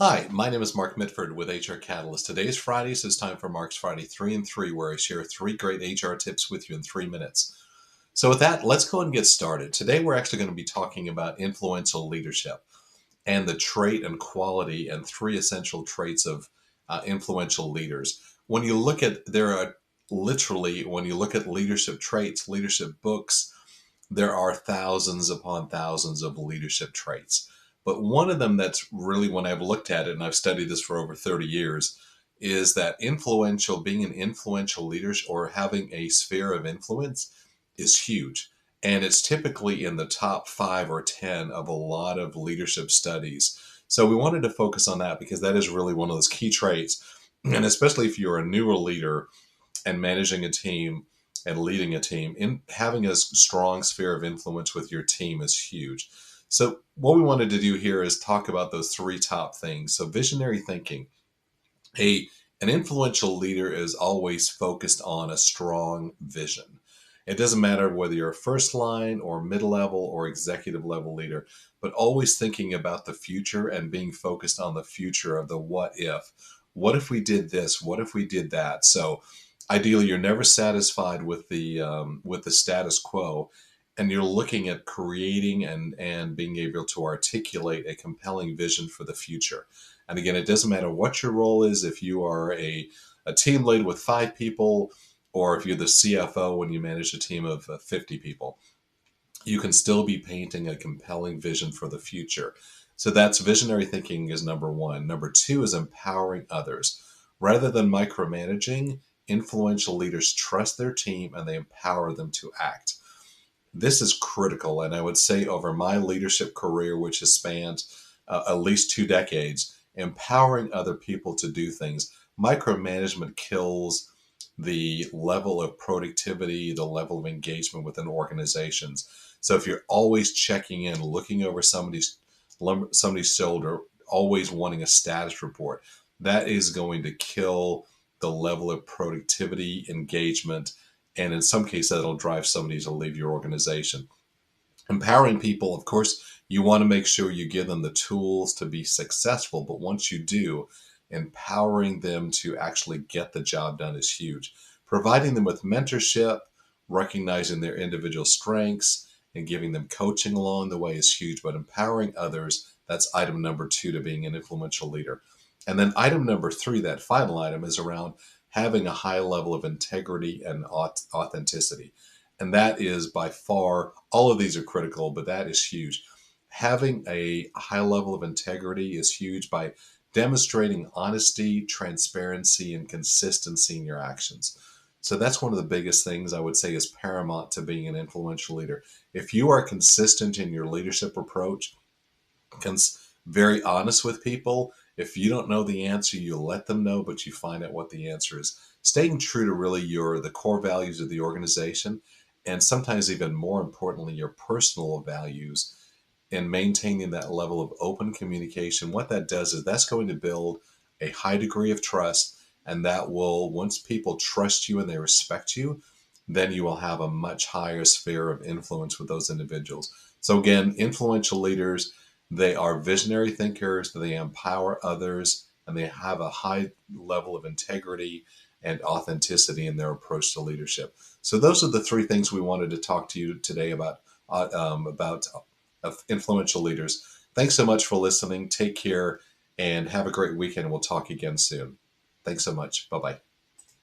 Hi, my name is Mark Mitford with HR Catalyst. Today is Friday, so it's time for Mark's Friday 3 and 3, where I share 3 great HR tips with you in 3 minutes. So, with that, let's go ahead and get started. Today, we're actually going to be talking about influential leadership and the trait and quality and 3 essential traits of influential leaders. There are literally, when you look at leadership traits, leadership books, there are thousands upon thousands of leadership traits. But one of them that's really, when I've looked at it, and I've studied this for over 30 years, is that being an influential leader or having a sphere of influence is huge. And it's typically in the top 5 or 10 of a lot of leadership studies. So we wanted to focus on that because that is really one of those key traits. And especially if you're a newer leader and managing a team and leading a team, in having a strong sphere of influence with your team is huge. So what we wanted to do here is talk about those 3 top things. So visionary thinking. a an influential leader is always focused on a strong vision. It doesn't matter whether you're a first line or middle level or executive level leader, but always thinking about the future and being focused on the future of the what if. What if we did this? What if we did that? So ideally, you're never satisfied with the status quo, and you're looking at creating and being able to articulate a compelling vision for the future. And again, it doesn't matter what your role is, if you are a team lead with 5 people, or if you're the CFO when you manage a team of 50 people, you can still be painting a compelling vision for the future. So that's visionary thinking is number one. Number two is empowering others. Rather than micromanaging, influential leaders trust their team and they empower them to act. This is critical. And I would say over my leadership career, which has spanned at least 2 decades, empowering other people to do things. Micromanagement kills the level of productivity, the level of engagement within organizations. So if you're always checking in, looking over somebody's shoulder, always wanting a status report, that is going to kill the level of productivity, engagement, and in some cases, that'll drive somebody to leave your organization. Empowering people, of course, you want to make sure you give them the tools to be successful, but once you do, empowering them to actually get the job done is huge. Providing them with mentorship, recognizing their individual strengths, and giving them coaching along the way is huge. But empowering others, that's item number 2 to being an influential leader. And then item number 3, that final item, is around having a high level of integrity and authenticity. And that is by far, all of these are critical, but that is huge. Having a high level of integrity is huge by demonstrating honesty, transparency, and consistency in your actions. So that's one of the biggest things I would say is paramount to being an influential leader. If you are consistent in your leadership approach, very honest with people, if you don't know the answer, you let them know, but you find out what the answer is. Staying true to really the core values of the organization, and sometimes even more importantly, your personal values, and maintaining that level of open communication. What that does is that's going to build a high degree of trust, and that will, once people trust you and they respect you, then you will have a much higher sphere of influence with those individuals. So again, influential leaders, they are visionary thinkers, they empower others, and they have a high level of integrity and authenticity in their approach to leadership. So those are the 3 things we wanted to talk to you today about of influential leaders. Thanks so much for listening. Take care and have a great weekend. We'll talk again soon. Thanks so much. Bye bye.